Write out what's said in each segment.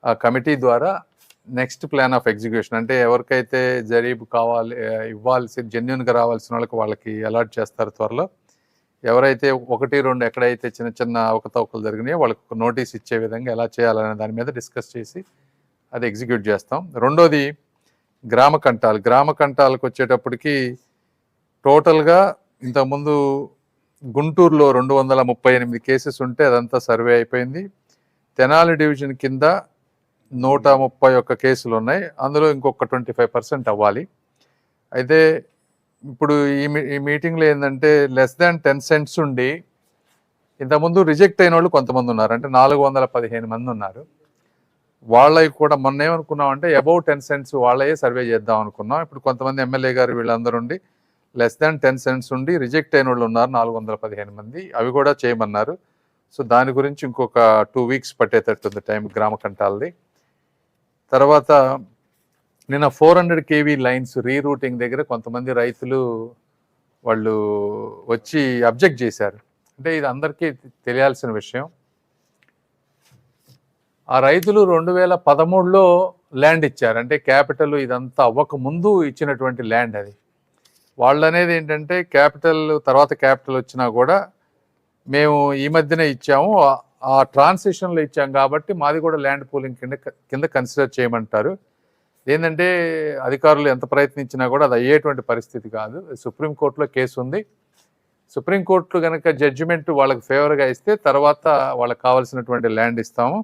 ఆ కమిటీ ద్వారా next plan of execution అంటే ఎవరికైతే జరీబు కావాలి ఇవ్వాల్సి జెన్యున్గా రావాల్సిన వాళ్ళకి అలాట్ చేస్తారు త్వరలో. ఎవరైతే 1-2 ఎక్కడైతే చిన్న చిన్న అవకతవకలు జరిగినాయో వాళ్ళకి ఒక నోటీస్ ఇచ్చే విధంగా ఎలా చేయాలనే దాని మీద డిస్కస్ చేసి అది ఎగ్జిక్యూట్ చేస్తాం. రెండోది గ్రామ కంటాలకు వచ్చేటప్పటికి టోటల్గా ఇంతకుముందు గుంటూరులో 238 కేసెస్ ఉంటే అదంతా సర్వే అయిపోయింది. తెనాలి డివిజన్ కింద 131 కేసులు ఉన్నాయి. అందులో ఇంకొక 25% అవ్వాలి. అయితే ఇప్పుడు ఈ మీటింగ్లో ఏంటంటే లెస్ దాన్ 10 cents ఉండి ఇంతకుముందు రిజెక్ట్ అయిన వాళ్ళు కొంతమంది ఉన్నారు, అంటే 415 మంది ఉన్నారు. వాళ్ళకి కూడా మొన్న ఏమనుకున్నామంటే అబౌవ్ 10 cents వాళ్ళే సర్వే చేద్దాం అనుకున్నాం. ఇప్పుడు కొంతమంది ఎమ్మెల్యే గారు వీళ్ళందరూ ఉండి లెస్ దాన్ 10 cents ఉండి రిజెక్ట్ అయిన వాళ్ళు ఉన్నారు 415 మంది, అవి కూడా చేయమన్నారు. సో దాని గురించి ఇంకొక 2 weeks పట్టేటట్టుంది టైం గ్రామ కంటాలది. తర్వాత నిన్న 400 kV లైన్స్ రీరూటింగ్ దగ్గర కొంతమంది రైతులు వాళ్ళు వచ్చి అబ్జెక్ట్ చేశారు. అంటే ఇది అందరికీ తెలియాల్సిన విషయం. ఆ రైతులు 2013లో ల్యాండ్ ఇచ్చారు, అంటే క్యాపిటల్ ఇదంతా అవ్వక ముందు ఇచ్చినటువంటి ల్యాండ్ అది. వాళ్ళు అనేది ఏంటంటే తర్వాత క్యాపిటల్ వచ్చినా కూడా మేము ఈ మధ్యనే ఇచ్చాము, ఆ ట్రాన్సిషన్లో ఇచ్చాం కాబట్టి మాది కూడా ల్యాండ్ పూలింగ్ కింద కన్సిడర్ చేయమంటారు. ఏంటంటే అధికారులు ఎంత ప్రయత్నించినా కూడా అది అయ్యేటువంటి పరిస్థితి కాదు. సుప్రీంకోర్టులో కేసు ఉంది. సుప్రీంకోర్టు కనుక జడ్జిమెంట్ వాళ్ళకి ఫేవర్గా ఇస్తే తర్వాత వాళ్ళకి కావాల్సినటువంటి ల్యాండ్ ఇస్తాము.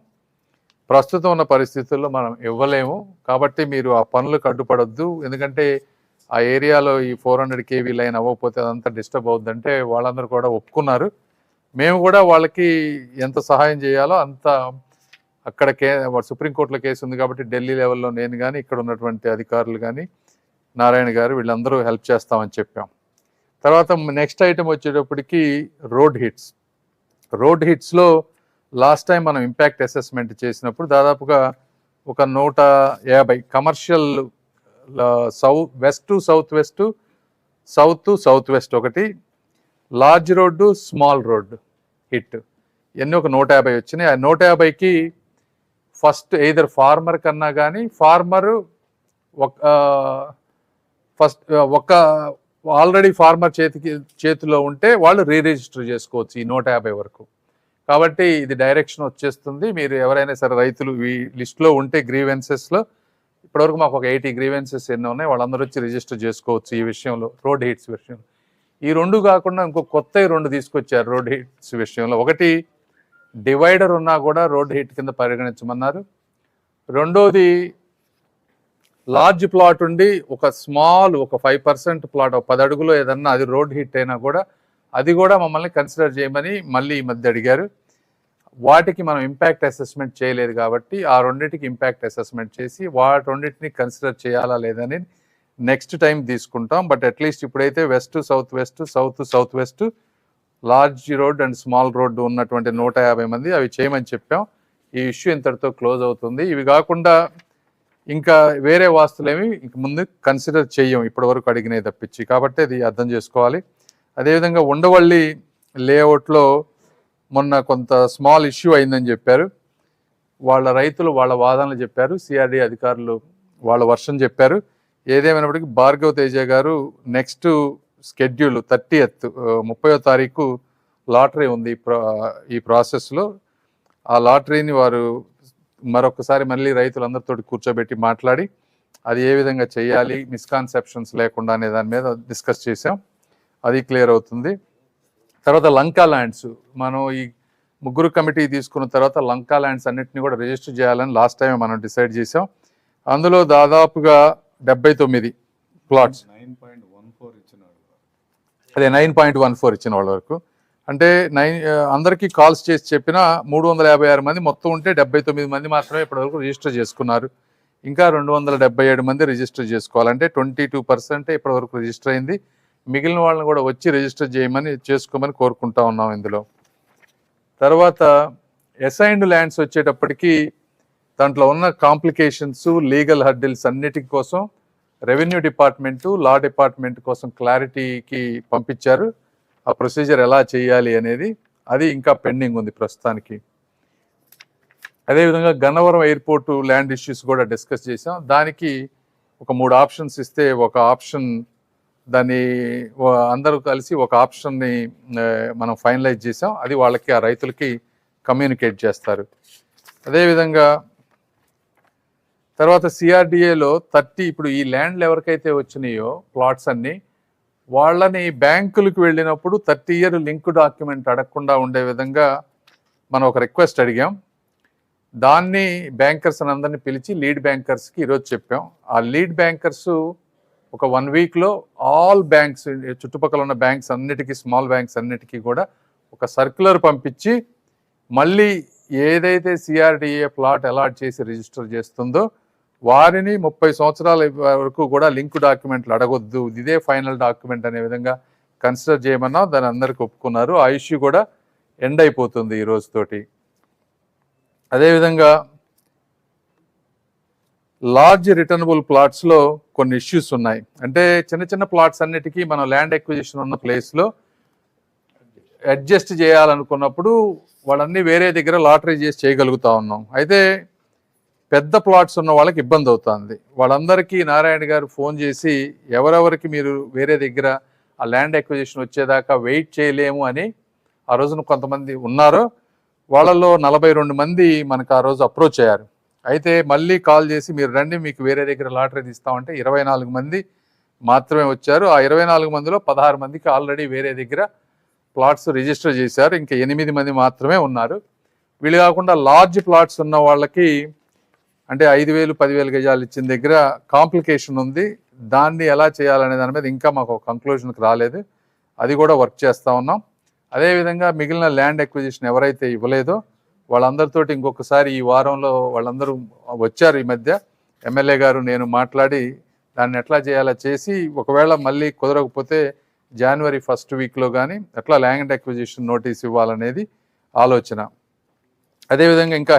ప్రస్తుతం ఉన్న పరిస్థితుల్లో మనం ఇవ్వలేము, కాబట్టి మీరు ఆ పనులకు అడ్డుపడొద్దు. ఎందుకంటే ఆ ఏరియాలో ఈ 400 kV లైన్ అవ్వకపోతే అదంతా డిస్టర్బ్ అవుద్దంటే వాళ్ళందరూ కూడా ఒప్పుకున్నారు. మేము కూడా వాళ్ళకి ఎంత సహాయం చేయాలో అంత అక్కడ సుప్రీంకోర్టులో కేసు ఉంది కాబట్టి ఢిల్లీ లెవెల్లో నేను కానీ ఇక్కడ ఉన్నటువంటి అధికారులు కానీ నారాయణ గారు వీళ్ళందరూ హెల్ప్ చేస్తామని చెప్పాం. తర్వాత నెక్స్ట్ ఐటమ్ వచ్చేటప్పటికి రోడ్ హిట్స్లో లాస్ట్ టైం మనం ఇంపాక్ట్ అసెస్మెంట్ చేసినప్పుడు దాదాపుగా ఒక 150 commercial west to south west ఒకటి, large road small road hit ఇవన్నీ ఒక 150 వచ్చినాయి. ఆ 150కి ఫస్ట్ ఎయిదర్ ఫార్మర్ కన్నా కానీ ఫార్మరు ఒక ఆల్రెడీ ఫార్మర్ చేతిలో ఉంటే వాళ్ళు రిజిస్టర్ చేసుకోవచ్చు ఈ 150 వరకు. కాబట్టి ఇది డైరెక్షన్ వచ్చేస్తుంది. మీరు ఎవరైనా సరే రైతులు ఈ లిస్ట్లో ఉంటే గ్రీవెన్సెస్లో ఇప్పటివరకు మాకు ఒక 80 గ్రీవెన్సెస్ ఎన్నో ఉన్నాయి, వాళ్ళందరూ వచ్చి రిజిస్టర్ చేసుకోవచ్చు ఈ విషయంలో, రోడ్ హిట్స్ విషయంలో. ఈ 2 కాకుండా ఇంకో కొత్త 2 తీసుకొచ్చారు రోడ్ హిట్స్ విషయంలో. ఒకటి డివైడర్ ఉన్నా కూడా రోడ్ హిట్ కింద పరిగణించమన్నారు. రెండోది లార్జ్ ప్లాట్ ఉండి ఒక 5% ప్లాట్ 10 అడుగులో ఏదన్నా అది రోడ్ హిట్ అయినా కూడా అది కూడా మమ్మల్ని కన్సిడర్ చేయమని మళ్ళీ ఈ మధ్య అడిగారు. వాటికి మనం ఇంపాక్ట్ అసెస్మెంట్ చేయలేదు కాబట్టి ఆ రెండింటికి ఇంపాక్ట్ అసెస్మెంట్ చేసి వాటి రెండింటిని కన్సిడర్ చేయాలా లేదని నెక్స్ట్ టైం తీసుకుంటాం. బట్ అట్లీస్ట్ ఇప్పుడైతే west south west large road and small road ఉన్నటువంటి 150 మంది అవి చేయమని చెప్పాం. ఈ ఇష్యూ ఇంతటితో క్లోజ్ అవుతుంది. ఇవి కాకుండా ఇంకా వేరే వాస్తులేమి ఇంక ముందు కన్సిడర్ చెయ్యం ఇప్పటి వరకు అడిగినవి తప్పించి, కాబట్టి అది అర్థం చేసుకోవాలి. అదేవిధంగా ఉండవల్లి లేఅవుట్లో మొన్న కొంత స్మాల్ ఇష్యూ అయిందని చెప్పారు. వాళ్ళ రైతులు వాళ్ళ వాదనలు చెప్పారు, సిఆర్డీ అధికారులు వాళ్ళ వర్షన్ చెప్పారు. ఏదేమైనప్పటికీ భార్గవ్ తేజ గారు నెక్స్ట్ షెడ్యూల్ 30వ తారీఖు లాటరీ ఉంది ఈ ప్రాసెస్లో. ఆ లాటరీని వారు మరొకసారి మళ్ళీ రైతులందరితో కూర్చోబెట్టి మాట్లాడి అది ఏ విధంగా చేయాలి, మిస్కాన్సెప్షన్స్ లేకుండా అనే దాని మీద డిస్కస్ చేసాం. అది క్లియర్ అవుతుంది. తర్వాత లంకా ల్యాండ్స్ మనం ఈ 3 కమిటీ తీసుకున్న తర్వాత లంకా ల్యాండ్స్ అన్నింటినీ కూడా రిజిస్టర్ చేయాలని లాస్ట్ టైం మనం డిసైడ్ చేసాం. అందులో దాదాపుగా 79 ప్లాట్స్, అదే 9.14 ఇచ్చిన వాళ్ళ వరకు, అంటే అందరికీ కాల్స్ చేసి చెప్పిన 356 మంది మొత్తం ఉంటే 79 మంది మాత్రమే ఇప్పటివరకు రిజిస్టర్ చేసుకున్నారు. ఇంకా 277 మంది రిజిస్టర్ చేసుకోవాలంటే 22% ఇప్పటివరకు రిజిస్టర్ అయింది. మిగిలిన వాళ్ళని కూడా వచ్చి రిజిస్టర్ చేసుకోమని కోరుకుంటా ఉన్నాం ఇందులో. తర్వాత అసైన్డ్ ల్యాండ్స్ వచ్చేటప్పటికి దాంట్లో ఉన్న కాంప్లికేషన్స్, లీగల్ హర్డిల్స్ అన్నిటి కోసం రెవెన్యూ డిపార్ట్మెంటు, లా డిపార్ట్మెంట్ కోసం క్లారిటీకి పంపించారు. ఆ ప్రొసీజర్ ఎలా చేయాలి అనేది అది ఇంకా పెండింగ్ ఉంది ప్రస్తుతానికి. అదేవిధంగా గన్నవరం ఎయిర్పోర్ట్ ల్యాండ్ ఇష్యూస్ కూడా డిస్కస్ చేసాం. దానికి ఒక 3 ఆప్షన్స్ ఇస్తే ఒక ఆప్షన్ దాన్ని అందరూ కలిసి ఒక ఆప్షన్ని మనం ఫైనలైజ్ చేసాం. అది వాళ్ళకి ఆ రైతులకి కమ్యూనికేట్ చేస్తారు. అదేవిధంగా తర్వాత సిఆర్డిఏలో 30 ఇప్పుడు ఈ ల్యాండ్లు ఎవరికైతే వచ్చినాయో ప్లాట్స్ అన్నీ వాళ్ళని బ్యాంకులకు వెళ్ళినప్పుడు 30 ఇయర్ లింక్ డాక్యుమెంట్ అడగకుండా ఉండే విధంగా మనం ఒక రిక్వెస్ట్ అడిగాం. దాన్ని బ్యాంకర్స్ అందరినీ పిలిచి లీడ్ బ్యాంకర్స్కి ఈరోజు చెప్పాం. ఆ లీడ్ బ్యాంకర్స్ ఒక 1 వీక్లో ఆల్ బ్యాంక్స్ చుట్టుపక్కల ఉన్న బ్యాంక్స్ అన్నిటికీ స్మాల్ బ్యాంక్స్ అన్నిటికీ కూడా ఒక సర్క్యులర్ పంపించి మళ్ళీ ఏదైతే సిఆర్డిఏ ప్లాట్ అలాట్ చేసి రిజిస్టర్ చేస్తుందో వారిని 30 సంవత్సరాల వరకు కూడా లింక్ డాక్యుమెంట్లు అడగొద్దు, ఇదే ఫైనల్ డాక్యుమెంట్ అనే విధంగా కన్సిడర్ చేయమన్నా దాని అందరికి ఒప్పుకున్నారు. ఆ ఇష్యూ కూడా ఎండ్ అయిపోతుంది ఈ రోజుతోటి. అదేవిధంగా లార్జ్ రిటర్నబుల్ ప్లాట్స్లో కొన్ని ఇష్యూస్ ఉన్నాయి. అంటే చిన్న చిన్న ప్లాట్స్ అన్నిటికీ మనం ల్యాండ్ ఎక్విజిషన్ ఉన్న ప్లేస్లో అడ్జస్ట్ చేయాలనుకున్నప్పుడు వాళ్ళన్నీ వేరే దగ్గర లాటరీ చేసి చేయగలుగుతా ఉన్నాం. అయితే పెద్ద ప్లాట్స్ ఉన్న వాళ్ళకి ఇబ్బంది అవుతుంది. వాళ్ళందరికీ నారాయణ గారు ఫోన్ చేసి ఎవరెవరికి మీరు వేరే దగ్గర ఆ ల్యాండ్ ఎక్విజిషన్ వచ్చేదాకా వెయిట్ చేయలేము అని ఆ రోజున కొంతమంది ఉన్నారో వాళ్ళలో 42 మంది మనకు ఆ రోజు అప్రోచ్ అయ్యారు. అయితే మళ్ళీ కాల్ చేసి మీరు రండి మీకు వేరే దగ్గర లాటరీ తీస్తామంటే 24 మంది మాత్రమే వచ్చారు. ఆ 24 మందిలో 16 మందికి ఆల్రెడీ వేరే దగ్గర ప్లాట్స్ రిజిస్టర్ చేశారు. ఇంకా 8 మంది మాత్రమే ఉన్నారు. వీళ్ళు కాకుండా లార్జ్ ప్లాట్స్ ఉన్న వాళ్ళకి అంటే 5,000 10,000 గజాలు ఇచ్చిన దగ్గర కాంప్లికేషన్ ఉంది. దాన్ని ఎలా చేయాలనే దాని మీద ఇంకా మాకు కంక్లూజన్కి రాలేదు. అది కూడా వర్క్ చేస్తూ ఉన్నాం. అదేవిధంగా మిగిలిన ల్యాండ్ ఎక్విజిషన్ ఎవరైతే ఇవ్వలేదో వాళ్ళందరితోటి ఇంకొకసారి ఈ వారంలో వాళ్ళందరూ వచ్చారు. ఈ మధ్య ఎమ్మెల్యే గారు నేను మాట్లాడి దాన్ని ఎట్లా చేయాలో చేసి ఒకవేళ మళ్ళీ కుదరకపోతే జనవరి 1st వీక్లో కానీ ఎట్లా ల్యాండ్ ఎక్విజిషన్ నోటీస్ ఇవ్వాలనేది ఆలోచన. అదేవిధంగా ఇంకా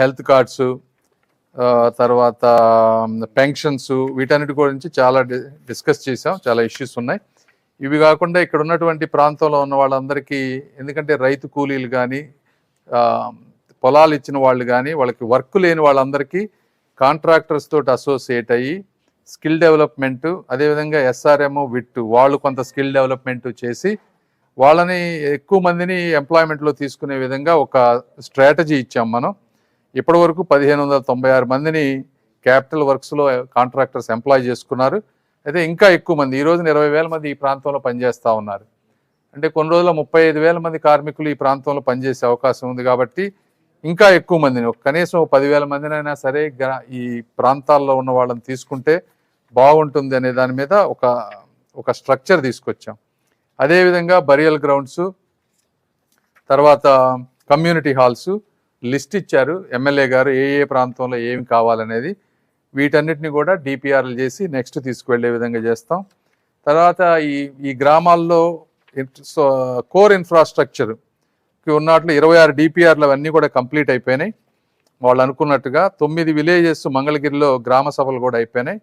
హెల్త్ కార్డ్స్ తర్వాత పెన్షన్స్ వీటన్నిటి గురించి చాలా డిస్కస్ చేసాం. చాలా ఇష్యూస్ ఉన్నాయి. ఇవి కాకుండా ఇక్కడ ఉన్నటువంటి ప్రాంతంలో ఉన్న వాళ్ళందరికీ ఎందుకంటే రైతు కూలీలు కానీ పొలాలు ఇచ్చిన వాళ్ళు కానీ వాళ్ళకి వర్క్ లేని వాళ్ళందరికీ కాంట్రాక్టర్స్ తోటి అసోసియేట్ అయ్యి స్కిల్ డెవలప్మెంట్ అదేవిధంగా SRM విట్ వాళ్ళు కొంత స్కిల్ డెవలప్మెంట్ చేసి వాళ్ళని ఎక్కువ మందిని ఎంప్లాయ్మెంట్లో తీసుకునే విధంగా ఒక స్ట్రాటజీ ఇచ్చాం మనం. ఇప్పటి వరకు 1596 మందిని క్యాపిటల్ వర్క్స్లో కాంట్రాక్టర్స్ ఎంప్లాయ్ చేసుకున్నారు. అయితే ఇంకా ఎక్కువ మంది ఈ రోజున 20,000 మంది ఈ ప్రాంతంలో పనిచేస్తూ ఉన్నారు. అంటే కొన్ని రోజుల్లో 35,000 మంది కార్మికులు ఈ ప్రాంతంలో పనిచేసే అవకాశం ఉంది. కాబట్టి ఇంకా ఎక్కువ మందిని కనీసం 10,000 మందినైనా సరే ఈ ప్రాంతాల్లో ఉన్న వాళ్ళని తీసుకుంటే బాగుంటుంది అనే దాని మీద ఒక స్ట్రక్చర్ తీసుకొచ్చాం. అదేవిధంగా బరియల్ గ్రౌండ్స్ తర్వాత కమ్యూనిటీ హాల్స్ లిస్ట్ ఇచ్చారు ఎమ్మెల్యే గారు ఏ ప్రాంతంలో ఏమి కావాలనేది. వీటన్నిటిని కూడా డిపిఆర్లు చేసి నెక్స్ట్ తీసుకువెళ్ళే విధంగా చేస్తాం. తర్వాత ఈ గ్రామాల్లో కోర్ ఇన్ఫ్రాస్ట్రక్చర్కి ఉన్నట్లు 26 డిపిఆర్లు అవన్నీ కూడా కంప్లీట్ అయిపోయినాయి. వాళ్ళు అనుకున్నట్టుగా 9 విలేజెస్ మంగళగిరిలో గ్రామ సభలు కూడా అయిపోయినాయి.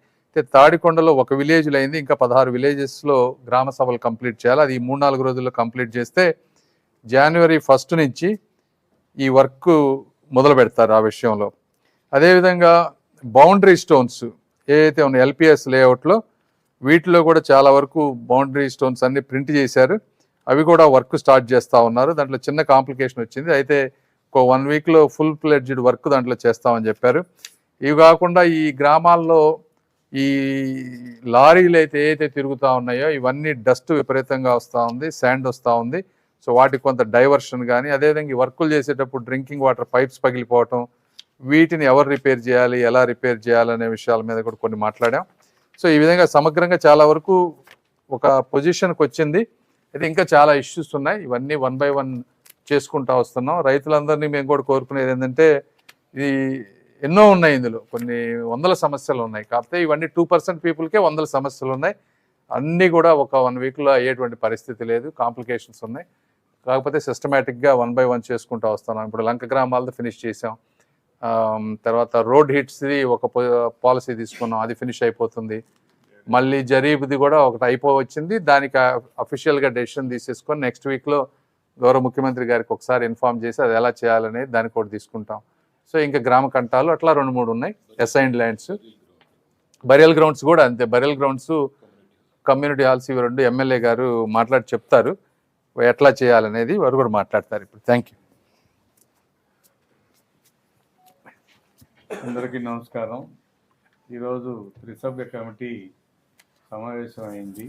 తాడికొండలో ఒక విలేజ్లో అయింది. ఇంకా 16 విలేజెస్లో గ్రామ సభలు కంప్లీట్ చేయాలి. అది 3-4 రోజుల్లో కంప్లీట్ చేస్తే జనవరి 1st నుంచి ఈ వర్క్ మొదలు పెడతారు ఆ విషయంలో. అదేవిధంగా బౌండరీ స్టోన్స్ ఏదైతే ఉన్నాయి LPS లేఅవుట్లో వీటిలో కూడా చాలా వరకు బౌండరీ స్టోన్స్ అన్ని ప్రింట్ చేశారు. అవి కూడా వర్క్ స్టార్ట్ చేస్తూ ఉన్నారు. దాంట్లో చిన్న కాంప్లికేషన్ వచ్చింది. అయితే ఒక 1 వీక్లో ఫుల్ ఫ్లెడ్జ్డ్ వర్క్ దాంట్లో చేస్తామని చెప్పారు. ఇవి కాకుండా ఈ గ్రామాల్లో ఈ లారీలు ఏదైతే తిరుగుతూ ఉన్నాయో ఇవన్నీ డస్ట్ విపరీతంగా వస్తూ ఉంది, శాండ్ వస్తూ ఉంది. సో వాటికి కొంత డైవర్షన్ కానీ అదేవిధంగా ఈ వర్కులు చేసేటప్పుడు డ్రింకింగ్ వాటర్ పైప్స్ పగిలిపోవటం వీటిని ఎవరు రిపేర్ చేయాలి ఎలా రిపేర్ చేయాలనే విషయాల మీద కూడా కొన్ని మాట్లాడాం. సో ఈ విధంగా సమగ్రంగా చాలా వరకు ఒక పొజిషన్కి వచ్చింది. అయితే ఇంకా చాలా ఇష్యూస్ ఉన్నాయి. ఇవన్నీ 1 by 1 చేసుకుంటూ వస్తున్నాం. రైతులందరినీ మేము కూడా కోరుకునేది ఏంటంటే ఇది ఎన్నో ఉన్నాయి, ఇందులో కొన్ని వందల సమస్యలు ఉన్నాయి. కాకపోతే ఇవన్నీ 2% పీపుల్కే 100 సమస్యలు ఉన్నాయి. అన్నీ కూడా ఒక 1 వీక్లో అయ్యేటువంటి పరిస్థితి లేదు, కాంప్లికేషన్స్ ఉన్నాయి. కాకపోతే సిస్టమేటిక్గా 1 by 1 చేసుకుంటూ వస్తున్నాం. ఇప్పుడు లంక గ్రామాలతో ఫినిష్ చేసాం. తర్వాత రోడ్ హిట్స్ది ఒక పాలసీ తీసుకున్నాం, అది ఫినిష్ అయిపోతుంది. మళ్ళీ జరీబ్ది కూడా ఒకటి అయిపోవచ్చింది. దానికి అఫీషియల్గా డెసిషన్ తీసేసుకొని నెక్స్ట్ వీక్లో గౌరవ ముఖ్యమంత్రి గారికి ఒకసారి ఇన్ఫార్మ్ చేసి అది ఎలా చేయాలనేది దానికి కూడా తీసుకుంటాం. సో ఇంకా గ్రామ కంటాలు అట్లా 2-3 ఉన్నాయి అసైన్డ్ ల్యాండ్స్. బరియల్ గ్రౌండ్స్ కూడా అంతే. బరియల్ గ్రౌండ్స్ కమ్యూనిటీ హాల్స్ ఇవి 2 ఎమ్మెల్యే గారు మాట్లాడి చెప్తారు ఎట్లా చేయాలనేది, వారు కూడా మాట్లాడతారు ఇప్పుడు. Thank you. అందరికీ నమస్కారం. ఈరోజు త్రిసభ్య కమిటీ సమావేశం అయింది.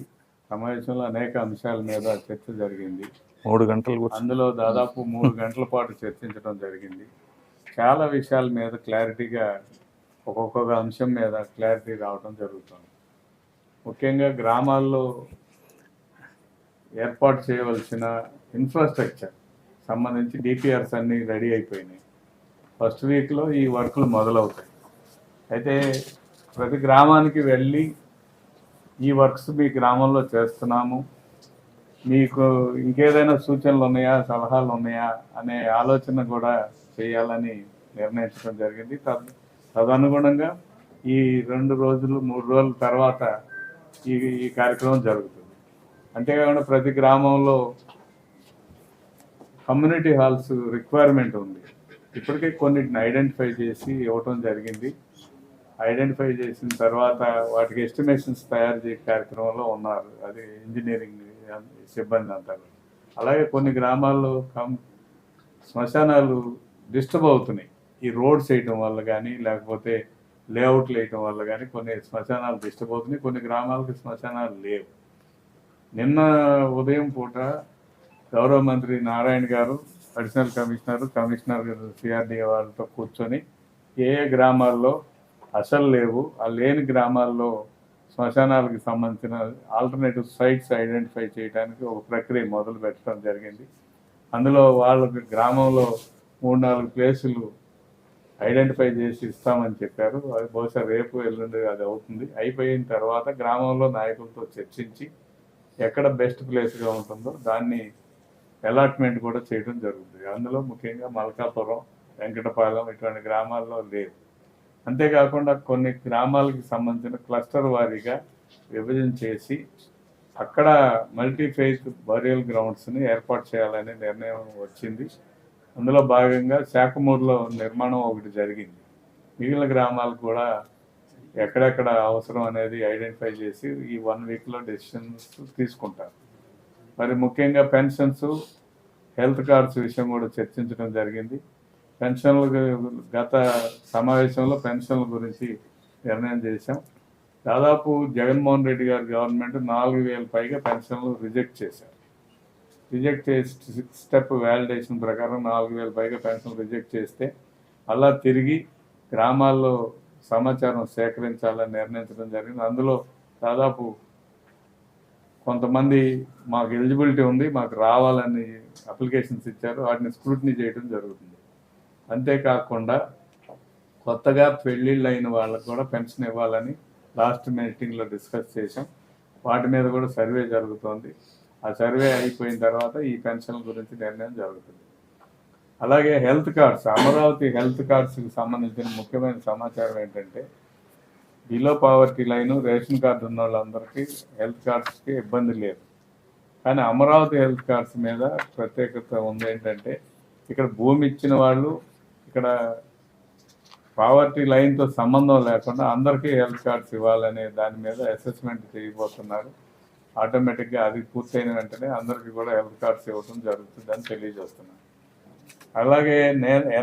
సమావేశంలో అనేక అంశాల మీద చర్చ జరిగింది. 3 గంటలు, అందులో దాదాపు 3 గంటల పాటు చర్చించడం జరిగింది. చాలా విషయాల మీద క్లారిటీగా, ఒక్కొక్క అంశం మీద క్లారిటీ రావడం జరుగుతుంది. ముఖ్యంగా గ్రామాల్లో ఏర్పాటు చేయవలసిన ఇన్ఫ్రాస్ట్రక్చర్ సంబంధించి డిపిఆర్స్ అన్నీ రెడీ అయిపోయినాయి. ఫస్ట్ వీక్లో ఈ వర్కులు మొదలవుతాయి. అయితే ప్రతి గ్రామానికి వెళ్ళి ఈ వర్క్స్ మీ గ్రామంలో చేస్తున్నాము, మీకు ఇంకేదైనా సూచనలు ఉన్నాయా, సలహాలు ఉన్నాయా అనే ఆలోచన కూడా చేయాలని నిర్ణయించడం జరిగింది. తదనుగుణంగా ఈ 2 రోజులు 3 రోజుల తర్వాత ఈ కార్యక్రమం జరుగుతుంది. అంతేకాకుండా ప్రతి గ్రామంలో కమ్యూనిటీ హాల్స్ రిక్వైర్మెంట్ ఉంది. ఇప్పటికే కొన్నిటిని ఐడెంటిఫై చేసి ఇవ్వటం జరిగింది. ఐడెంటిఫై చేసిన తర్వాత వాటికి ఎస్టిమేషన్స్ తయారు చేసే కార్యక్రమంలో ఉన్నారు, అది ఇంజనీరింగ్ సిబ్బంది అంటారు. అలాగే కొన్ని గ్రామాల్లో శ్మశానాలు డిస్టర్బ్ అవుతున్నాయి. ఈ రోడ్స్ వేయటం వల్ల కానీ, లేకపోతే లేఅవుట్లు వేయటం వల్ల కానీ కొన్ని శ్మశానాలు డిస్టర్బ్ అవుతున్నాయి. కొన్ని గ్రామాలకు శ్మశానాలు లేవు. నిన్న ఉదయం పూట గౌరవ మంత్రి నారాయణ గారు, అడిషనల్ కమిషనర్ సిఆర్డీఏ వాళ్ళతో కూర్చొని ఏ గ్రామాల్లో అసలు లేవు, ఆ లేని గ్రామాల్లో శ్మశానాలకు సంబంధించిన ఆల్టర్నేటివ్ సైట్స్ ఐడెంటిఫై చేయడానికి ఒక ప్రక్రియ మొదలు పెట్టడం జరిగింది. అందులో వాళ్ళకి గ్రామంలో 3-4 ప్లేసులు ఐడెంటిఫై చేసి ఇస్తామని చెప్పారు. అది బహుశా రేపు ఎల్లుండి అది అవుతుంది. అయిపోయిన తర్వాత గ్రామంలో నాయకులతో చర్చించి ఎక్కడ బెస్ట్ ప్లేస్గా ఉంటుందో దాన్ని అలాట్మెంట్ కూడా చేయడం జరుగుతుంది. అందులో ముఖ్యంగా మల్కాపురం, వెంకటపాలెం ఇటువంటి గ్రామాల్లో లేవు. అంతేకాకుండా కొన్ని గ్రామాలకి సంబంధించిన క్లస్టర్ వారీగా విభజన చేసి అక్కడ మల్టీఫేజ్ బరియల్ గ్రౌండ్స్ని ఏర్పాటు చేయాలనే నిర్ణయం వచ్చింది. అందులో భాగంగా శాఖమూరులో నిర్మాణం ఒకటి జరిగింది. మిగిలిన గ్రామాలు కూడా ఎక్కడెక్కడ అవసరం అనేది ఐడెంటిఫై చేసి ఈ 1 వీక్లో డెసిషన్స్ తీసుకుంటారు. మరి ముఖ్యంగా పెన్షన్స్, హెల్త్ కార్డ్స్ విషయం కూడా చర్చించడం జరిగింది. పెన్షన్లు గత సమావేశంలో పెన్షన్ల గురించి నిర్ణయం చేశాం. దాదాపు జగన్మోహన్ రెడ్డి గారి గవర్నమెంట్ 4,000 పైగా పెన్షన్లు రిజెక్ట్ చేశారు. రిజెక్ట్ చేసి 6 స్టెప్ వ్యాలిడేషన్ ప్రకారం 4,000 పైగా పెన్షన్లు రిజెక్ట్ చేస్తే అలా తిరిగి గ్రామాల్లో సమాచారం సేకరించాలని నిర్ణయించడం జరిగింది. అందులో దాదాపు కొంతమంది మాకు ఎలిజిబిలిటీ ఉంది, మాకు రావాలని అప్లికేషన్స్ ఇచ్చారు, వాటిని స్క్రూటినీ చేయడం జరుగుతుంది. అంతేకాకుండా కొత్తగా పెళ్ళిళ్ళు అయిన వాళ్ళకు కూడా పెన్షన్ ఇవ్వాలని లాస్ట్ మీటింగ్లో డిస్కస్ చేసాం. వాటి మీద కూడా సర్వే జరుగుతోంది. ఆ సర్వే అయిపోయిన తర్వాత ఈ పెన్షన్ల గురించి నిర్ణయం జరుగుతుంది. అలాగే హెల్త్ కార్డ్స్, అమరావతి హెల్త్ కార్డ్స్కి సంబంధించిన ముఖ్యమైన సమాచారం ఏంటంటే below poverty line ration card ఉన్న వాళ్ళందరికీ హెల్త్ కార్డ్స్కి ఇబ్బంది లేదు. కానీ అమరావతి హెల్త్ కార్డ్స్ మీద ప్రత్యేకత ఉంది. ఏంటంటే ఇక్కడ భూమి ఇచ్చిన వాళ్ళు ఇక్కడ పావర్టీ లైన్తో సంబంధం లేకుండా అందరికీ హెల్త్ కార్డ్స్ ఇవ్వాలనే దాని మీద అసెస్మెంట్ చేయబోతున్నారు. ఆటోమేటిక్గా అది పూర్తయిన వెంటనే అందరికీ కూడా హెల్త్ కార్డ్స్ ఇవ్వడం జరుగుతుందని తెలియజేస్తున్నాను. అలాగే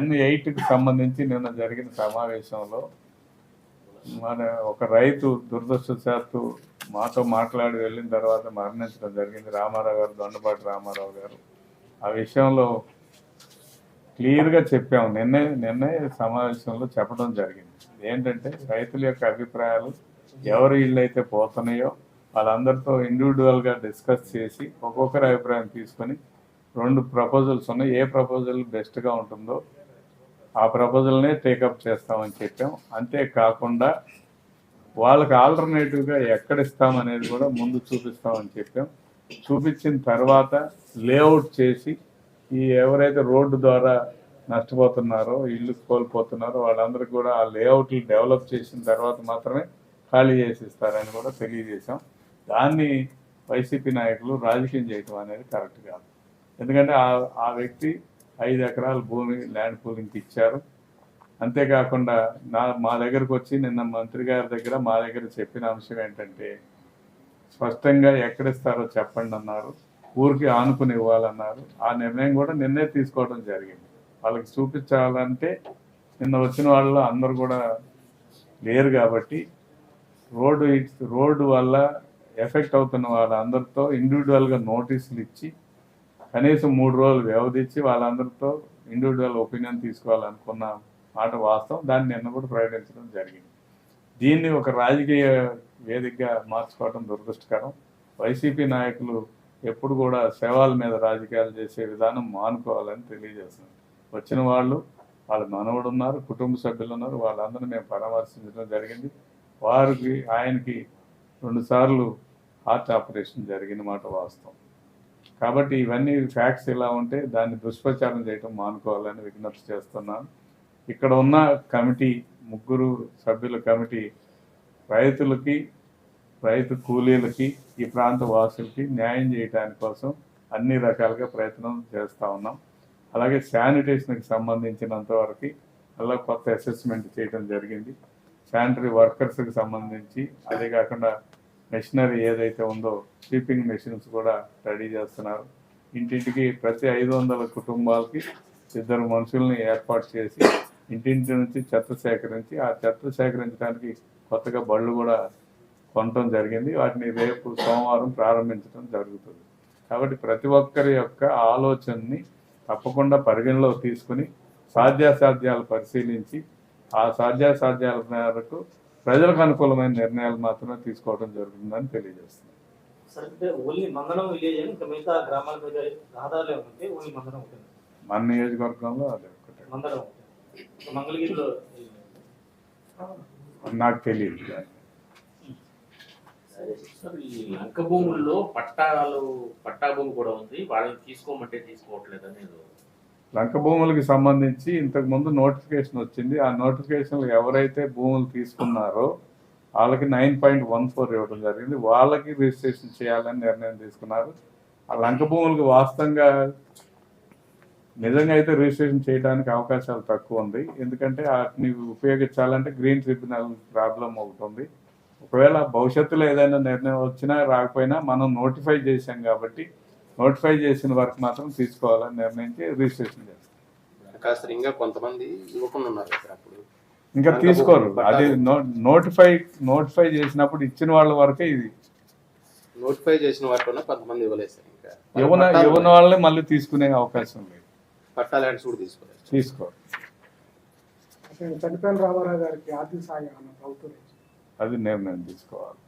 N8కి సంబంధించి నిన్న జరిగిన సమావేశంలో మన ఒక రైతు దురదృష్టవశాత్తు మాతో మాట్లాడి వెళ్ళిన తర్వాత మరణించడం జరిగింది. రామారావు గారు, దొండపాటి రామారావు గారు. ఆ విషయంలో క్లియర్గా చెప్పాము. నిన్నే సమావేశంలో చెప్పడం జరిగింది. ఏంటంటే రైతుల యొక్క అభిప్రాయాలు, ఎవరు ఇళ్ళు అయితే పోతున్నాయో వాళ్ళందరితో ఇండివిజువల్గా డిస్కస్ చేసి ఒక్కొక్కరి అభిప్రాయం తీసుకొని 2 ప్రపోజల్స్ ఉన్నాయి. ఏ ప్రపోజల్ బెస్ట్గా ఉంటుందో ఆ ప్రపోజల్నే టేకప్ చేస్తామని చెప్పాం. అంతేకాకుండా వాళ్ళకి ఆల్టర్నేటివ్గా ఎక్కడ ఇస్తామనేది కూడా ముందు చూపిస్తామని చెప్పాం. చూపించిన తర్వాత లేఅవుట్ చేసి ఈ ఎవరైతే రోడ్డు ద్వారా నష్టపోతున్నారో, ఇల్లు కోల్పోతున్నారో వాళ్ళందరికీ కూడా ఆ లేఅవుట్లు డెవలప్ చేసిన తర్వాత మాత్రమే ఖాళీ చేసి ఇస్తారని కూడా తెలియజేశాం. దాన్ని వైసీపీ నాయకులు రాజకీయం చేయటం అనేది కరెక్ట్ కాదు. ఎందుకంటే ఆ వ్యక్తి 5 ఎకరాల భూమి ల్యాండ్ పూలింగ్కి ఇచ్చారు. అంతేకాకుండా మా దగ్గరకు వచ్చి నిన్న మంత్రి గారి దగ్గర మా దగ్గర చెప్పిన అంశం ఏంటంటే స్పష్టంగా ఎక్కడిస్తారో చెప్పండి అన్నారు, ఊరికి ఆనుకుని ఇవ్వాలన్నారు. ఆ నిర్ణయం కూడా నిన్నే తీసుకోవడం జరిగింది. వాళ్ళకి చూపించాలంటే నిన్న వచ్చిన వాళ్ళు అందరూ కూడా లేరు కాబట్టి రోడ్డు వల్ల ఎఫెక్ట్ అవుతున్న వాళ్ళందరితో ఇండివిజువల్గా నోటీసులు ఇచ్చి కనీసం 3 రోజులు వ్యవధించి వాళ్ళందరితో ఇండివిజువల్ ఒపీనియన్ తీసుకోవాలనుకున్న మాట వాస్తవం. దాన్ని నిన్న కూడా ప్రకటించడం జరిగింది. దీన్ని ఒక రాజకీయ వేదికగా మార్చుకోవడం దురదృష్టకరం. వైసీపీ నాయకులు ఎప్పుడు కూడా శవాల మీద రాజకీయాలు చేసే విధానం మానుకోవాలని తెలియజేస్తున్నారు. వచ్చిన వాళ్ళు వాళ్ళ మనవడు ఉన్నారు, కుటుంబ సభ్యులు ఉన్నారు, వాళ్ళందరూ మేము పరామర్శించడం జరిగింది. ఆయనకి 2 సార్లు హార్ట్ ఆపరేషన్ జరిగిన మాట వాస్తవం. కాబట్టి ఇవన్నీ ఫ్యాక్ట్స్ ఇలా ఉంటే దాన్ని దుష్ప్రచారం చేయడం మానుకోవాలని విజ్ఞప్తి చేస్తున్నాను. ఇక్కడ ఉన్న కమిటీ 3 సభ్యుల కమిటీ రైతులకి, రైతు కూలీలకి, ఈ ప్రాంత వాసులకి న్యాయం చేయడానికి కోసం అన్ని రకాలుగా ప్రయత్నం చేస్తూ ఉన్నాం. అలాగే శానిటేషన్కి సంబంధించినంత వరకు అలా కొత్త అసెస్మెంట్ చేయడం జరిగింది. శానిటరీ వర్కర్స్కి సంబంధించి అదే కాకుండా మెషినరీ ఏదైతే ఉందో స్వీపింగ్ మెషిన్స్ కూడా రెడీ చేస్తున్నారు. ఇంటింటికి ప్రతి 500 కుటుంబాలకి 2 మనుషుల్ని ఏర్పాటు చేసి ఇంటింటి నుంచి చెత్త సేకరించి ఆ చెత్త సేకరించడానికి కొత్తగా బళ్ళు కూడా కొనటం జరిగింది. వాటిని రేపు సోమవారం ప్రారంభించడం జరుగుతుంది. కాబట్టి ప్రతి ఒక్కరి యొక్క ఆలోచనని తప్పకుండా పరిగణలోకి తీసుకుని సాధ్యాసాధ్యాలు పరిశీలించి ఆ సాధ్యాసాధ్యాల మేరకు ప్రజలకు అనుకూలమైన నిర్ణయాలు మాత్రమే తీసుకోవడం జరుగుతుందని తెలియజేస్తున్నాను. సార్ అంటే ఓన్లీ మందనం విలేజ్ అని ఇంకా మిగతా గ్రామాల మీద రహదారులే ఉంటే ఓన్లీ మందనం ఉంటుంది. మన నియోజకవర్గంలో అదే ఒకటే మందనం ఉంటుంది. మంగళగిరిలో నాకు తెలియదు. సార్ ఈ లంక భూముల్లో పట్టా భూమి కూడా ఉంది, వాళ్ళని తీసుకోమంటే తీసుకోవట్లేదు అనేది. లంక భూములకి సంబంధించి ఇంతకు ముందు నోటిఫికేషన్ వచ్చింది. ఆ నోటిఫికేషన్లు ఎవరైతే భూములు తీసుకున్నారో వాళ్ళకి 9.14 ఇవ్వడం జరిగింది. వాళ్ళకి రిజిస్ట్రేషన్ చేయాలని నిర్ణయం తీసుకున్నారు. ఆ లంక భూములకు వాస్తవంగా నిజంగా అయితే రిజిస్ట్రేషన్ చేయడానికి అవకాశాలు తక్కువ ఉంది. ఎందుకంటే వాటిని ఉపయోగించాలంటే గ్రీన్ ట్రిబ్యునల్ ప్రాబ్లం ఒకటి ఉంది. ఒకవేళ భవిష్యత్తులో ఏదైనా నిర్ణయం వచ్చినా రాకపోయినా మనం నోటిఫై చేశాం కాబట్టి నోటిఫై చేసిన వరకు మాత్రం తీసుకోవాలని నిర్ణయించి రిజిస్ట్రేషన్ చేస్తాం. ఇంకా కొంతమంది యువకులు ఉన్నారు అప్పుడు ఇంకా తీసుకోరు. అది నోటిఫై చేసినప్పుడు ఇచ్చిన వాళ్ళ వరకే ఇది. నోటిఫై చేసిన వాటిలో కొంతమంది ఇవ్వలేదు సార్. ఇంకా యువన వాళ్ళని మళ్ళీ తీసుకునే అవకాశం లేదు. పట్టా ల్యాండ్స్ కూడా తీసుకోరు. చనిపోయిన రామారావు గారికి ఆర్థిక సాయం అన్న ప్రభుత్వం అది నిర్ణయం తీసుకోవాలి.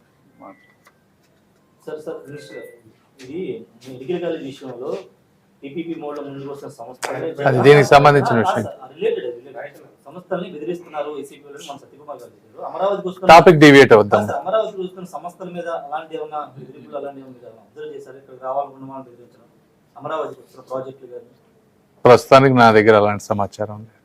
సార్ ఇది మెడికల్ కాలేజ్ విషయంలో టీపీపీ మోడ్లో ముందుకు వస్తున్న సంస్థ అది దీనికి సంబంధించిన విషయం. రిలేటెడ్ సంస్థల్ని బెదిరిస్తున్నారు వైసీపీ మన సత్యకుమార్ గారు చెప్పారు. అమరావతికి వస్తున్న టాపిక్ డివియేట్ అవుద్దాం. అమరావతికి వస్తున్న సంస్థల మీద అలాంటి ఏమన్నా బెదిరింపులు అలాంటివి అబ్జర్వ్ చేశారు? ఇక్కడ రావాలనుకున్న వాళ్ళు బెదిరించడం, అమరావతికి వస్తున్న ప్రాజెక్టులు కానీ. ప్రస్తుతానికి నా దగ్గర అలాంటి సమాచారం లేదు.